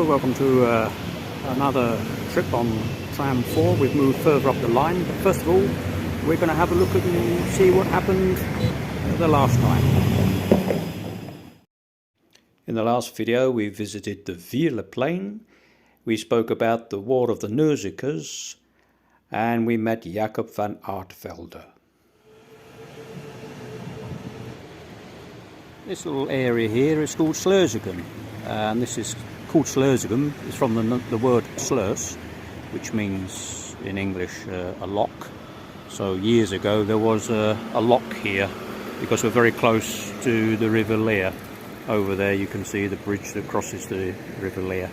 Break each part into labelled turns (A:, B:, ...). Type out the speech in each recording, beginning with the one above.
A: Hello, welcome to another trip on Tram 4. We've moved further up the line, but first of all we're going to have a look at and see what happened the last time. In the last video we visited the Veerle Plain, we spoke about the War of the Neuzikers, and we met Jacob van Artvelde. This little area here is called Sluizen, and this is called Sluizen. It's from the word sluis, which means in English a lock. So years ago there was a lock here because we're very close to the River Leer. Over there you can see the bridge that crosses the River Leer.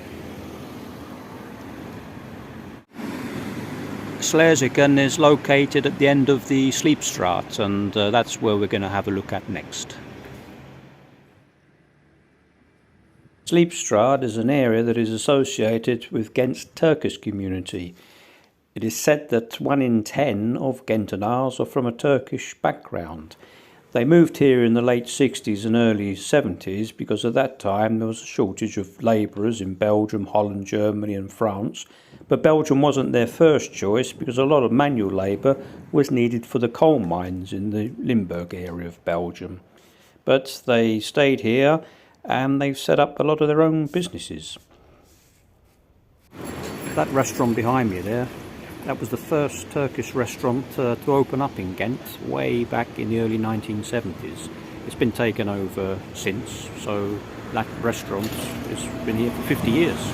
A: Sluizen is located at the end of the Sleepstraat, and that's where we're going to have a look at next. Sleepstraat is an area that is associated with Ghent's Turkish community. It is said that 1 in 10 of Gentenaars are from a Turkish background. They moved here in the late 60s and early 70s because at that time there was a shortage of labourers in Belgium, Holland, Germany and France. But Belgium wasn't their first choice because a lot of manual labour was needed for the coal mines in the Limburg area of Belgium. But they stayed here and they've set up a lot of their own businesses. That restaurant behind me there, that was the first Turkish restaurant to open up in Ghent way back in the early 1970s. It's been taken over since, so that restaurant has been here for 50 years.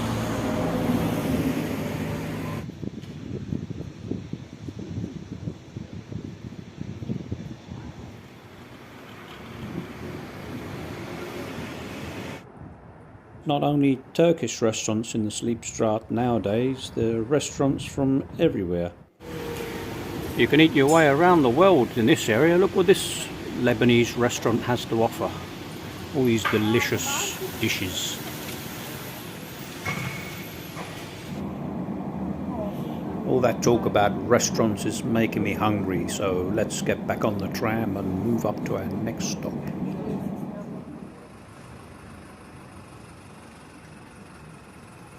A: Not only Turkish restaurants in the Sleepstraat nowadays, there are restaurants from everywhere. You can eat your way around the world in this area. Look what this Lebanese restaurant has to offer. All these delicious dishes. All that talk about restaurants is making me hungry, so let's get back on the tram and move up to our next stop.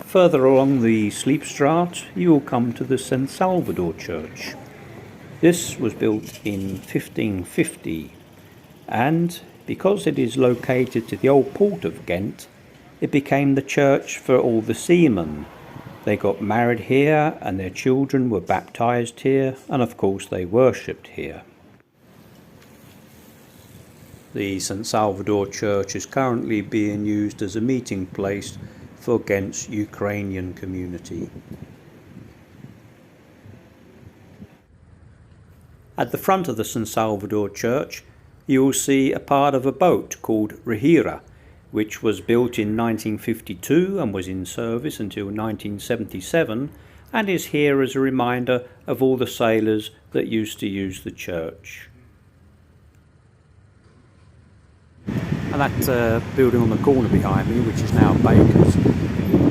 A: Further along the Sleepstraat, you will come to the San Salvador Church. This was built in 1550, and because it is located to the old port of Ghent, it became the church for all the seamen. They got married here, and their children were baptized here, and of course they worshipped here. The San Salvador Church is currently being used as a meeting place for Ghent's Ukrainian community. At the front of the San Salvador Church you will see a part of a boat called Rehira, which was built in 1952 and was in service until 1977, and is here as a reminder of all the sailors that used to use the church. And that building on the corner behind me, which is now Baker's,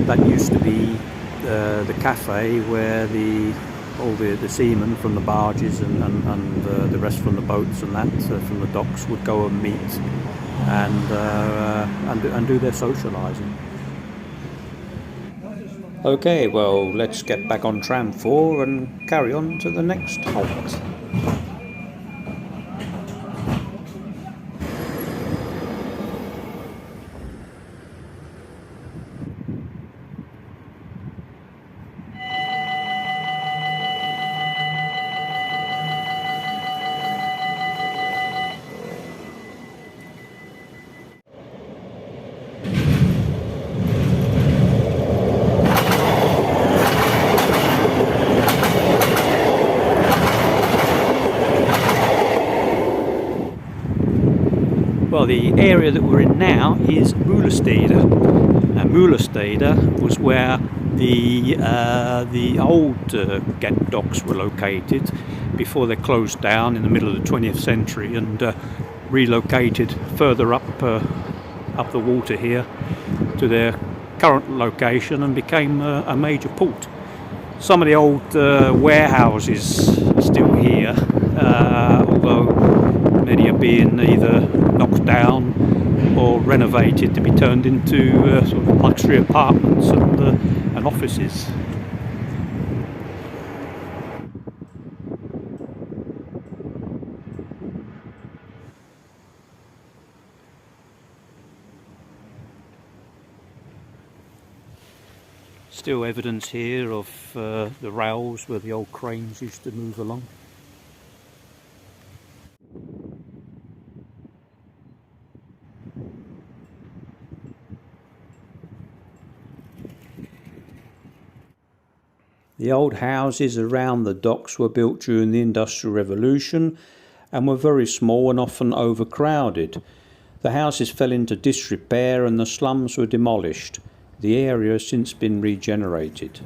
A: that used to be the cafe where all the seamen from the barges and the rest from the boats and that from the docks would go and meet and do their socialising. Okay, well, let's get back on tram 4 and carry on to the next halt. Well, the area that we're in now is Meulestede. And Meulestede was where the old Ghent docks were located before they closed down in the middle of the 20th century and relocated further up the water here to their current location and became a major port. Some of the old warehouses are still here, although many are being either knocked down or renovated to be turned into sort of luxury apartments and offices. Still evidence here of the rails where the old cranes used to move along. The old houses around the docks were built during the Industrial Revolution and were very small and often overcrowded. The houses fell into disrepair and the slums were demolished. The area has since been regenerated.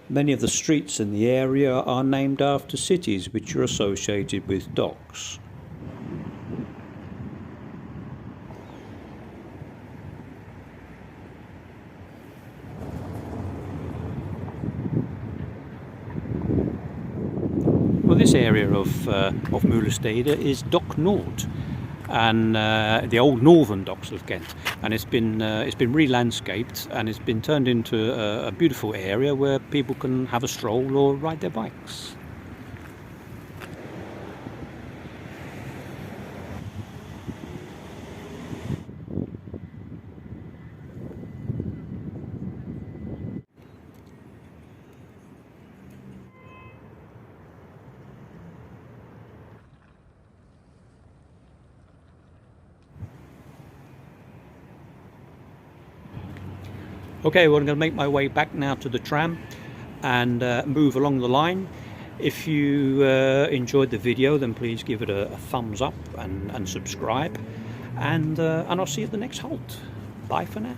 A: Many of the streets in the area are named after cities which are associated with docks. Well, this area of Meulestede is Dock Noord, and the old northern docks of Ghent, and it's been re-landscaped and it's been turned into a beautiful area where people can have a stroll or ride their bikes. Okay, well, I'm going to make my way back now to the tram and move along the line. If you enjoyed the video, then please give it a thumbs up and subscribe. And I'll see you at the next halt. Bye for now.